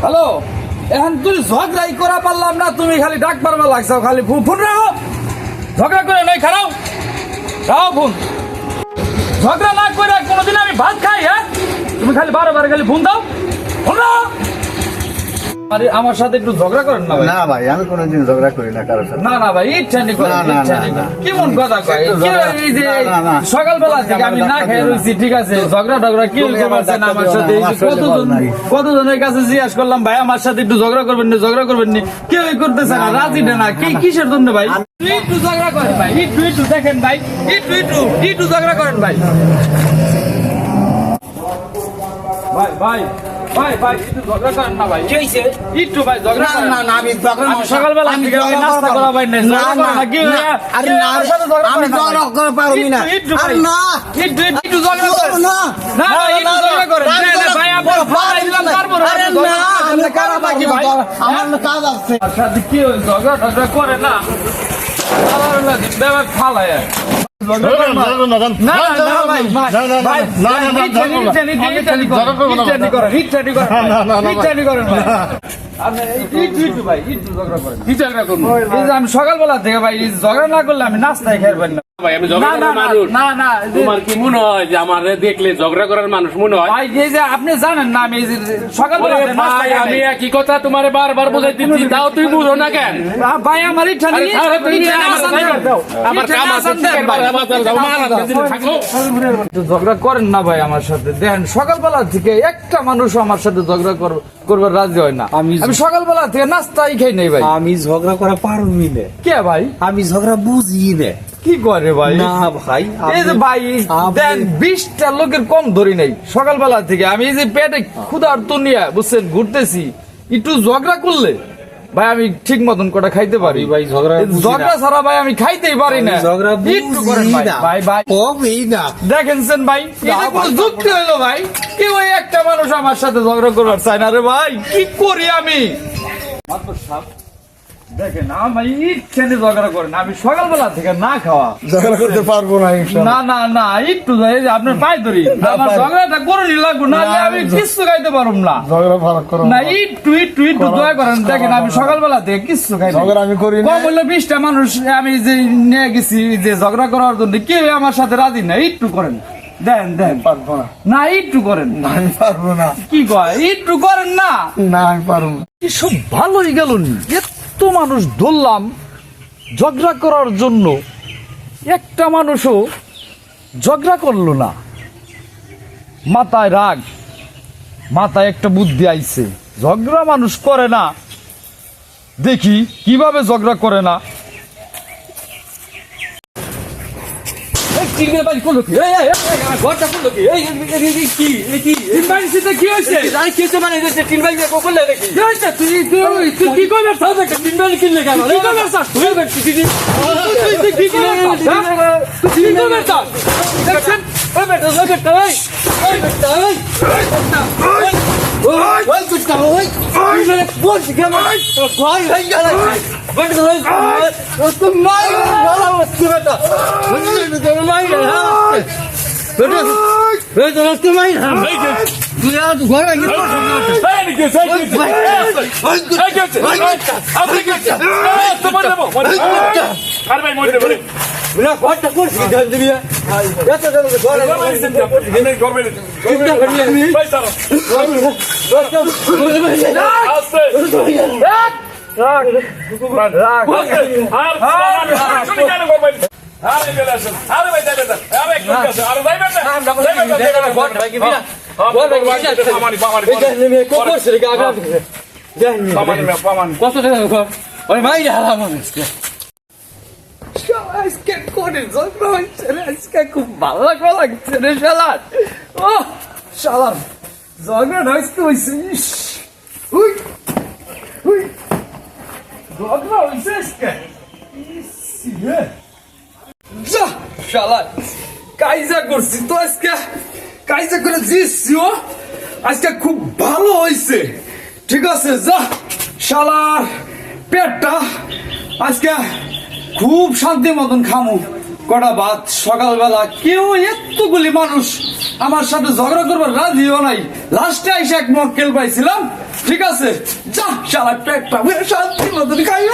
Hello, এখন তুই ঝগড়াই করা পারলাম না, তুমি খালি ডাক পারবা লাগছো, খালি ফোন রাখো। ঝগড়া করে নাই খারাও রাও ফোন। ঝগড়া না করে কোনোদিন আমি ভাত খাই? হ্যাঁ, তুমি খালি বারে খালি ফোন দাও, ফোন রাখো। আরে আমার সাথে একটু ঝগড়া করেন না ভাই। না ভাই, আমি কোনোদিন ঝগড়া করি না কারোর সাথে। না ভাই, ইচ্ছানি করেন, ইচ্ছানি করেন। কেমন কথা কয়? এই যে সকালবেলা থেকে আমি না খেয়ে রয়েছি, ঠিক আছে, ঝগড়া কি করছেন আমার সাথে? কতজনের কাছে জিজ্ঞাসা করলাম, ভাই আমার সাথে একটু ঝগড়া করবেন না, কেউ করতেছে না, রাজি না। কিসের জন্য ভাই? একটু ঝগড়া করেন ভাই, একটু দেখেন ভাই, একটু ঝগড়া করেন ভাই। ভাই একটু ঝগড়া করেন না ভাই। কি হইছে? একটু ভাই ঝগড়া করেন না। আমি সকালবেলা থেকে নাস্তা করা ভাই নাই। আরে না, আমি ঝগড়া করে পারবি না। একটু ঝগড়া করেন না। না একটু ঝগড়া করেন ভাই। আপনি ভাই দিলাম পারবো না। আরে না, আমি কারা বাকি ভাই, আমার কাজ আছে। আচ্ছা কি হই? ঝগড়া করে না, আল্লাহ দিন দেবা খালায়। আমি সকালবেলা থেকে ভাই ঝগড়া না করলে আমি নাস্তায় খেয়ে না ভাই। আমি ঝগড়া করার মানুষ না। তোমার কি মনে হয় যে আমার দেখলে ঝগড়া করার মানুষ মনে হয়? ভাই এই যে আপনি জানেন না, আমি সকালবেলা আমি একই কথা তোমার বারবার বোঝাই দিচ্ছি, তাও তুই বুঝো না কেন? ভাই আমার ইচ্ছা নেই। ঝগড়া করেন না ভাই আমার সাথে। দেখেন সকালবেলা থেকে একটা মানুষ আমার সাথে ঝগড়া করবার রাজি হয় না। আমি সকালবেলা থেকে নাস্তাই খাই নাই ভাই। আমি ঝগড়া করা পারবি না। কে ভাই? আমি ঝগড়া বুঝি না। কি করে ভাই? না ভাই, এই যে ভাই দেন 20টা লোকের কম ধরি নাই সকালবেলা থেকে। আমি এই যে পেটে ক্ষুধার্ত নিয়ে বুঝছেন ঘুরতেছি, একটু ঝগড়া করলে ভাই আমি ঠিক মতন কটা খাইতে পারি ভাই। ঝগড়া ছাড়া ভাই আমি খাইতেই পারি না। একটু করেন ভাই। ভাই দেখেন ভাই, এটা কোনো যুক্তি হইলো ভাই? কেউ একটা মানুষ আমার সাথে ঝগড়া করবার চায় না রে ভাই। কি করি আমি? দেখেন আমার ইচ্ছে ঝগড়া করেন, আমি সকালবেলা থেকে না খাওয়া ঝগড়া করতে পারবো না। না একটু আপনার পায়ে ধরি, আমার ঝগড়াটা করে লাগবো না, আমি কিচ্ছু খাইতে পারবো না। না একটু দয়া করেন। দেখেন আমি সকালবেলা থেকে কিচ্ছু খাই আমি করি কম বললো 20টা মানুষ আমি যে নিয়ে গেছি যে ঝগড়া করার জন্য, কেউ আমার সাথে রাজি না। একটু করেন, দেন পারবো না একটু করেন। আমি পারবো না। কি কয় একটু করেন না? আমি পারবো না। সব ভালোই গেল, এত মানুষ ধরলাম ঝগড়া করার জন্য, একটা মানুষও ঝগড়া করলো না। মাথায় রাগ, মাথায় একটা বুদ্ধি আইছে, ঝগড়া মানুষ করে না। দেখি কিভাবে ঝগড়া করে না। কি খুব ভালো লাগছে রে শালার। ও শালার ঝগড়া হয়েছে, ঝগড়া হয়েছে শালার। কাইজা করছি তো আজকে, কাইজা করে জিতছি। আজকে খুব ভালো হয়েছে, ঠিক আছে। যা শালার পেটটা আজকে খুব শান্তি মতন খামু কটা ভাত। সকালবেলা কেউ এতগুলি মানুষ আমার সাথে ঝগড়া করবার রাজিও নাই। লাস্টে আইসা এক মক্কেল পাইছিলাম, ঠিক আছে, যা শালা পেটটা শান্তি মতন খাইও।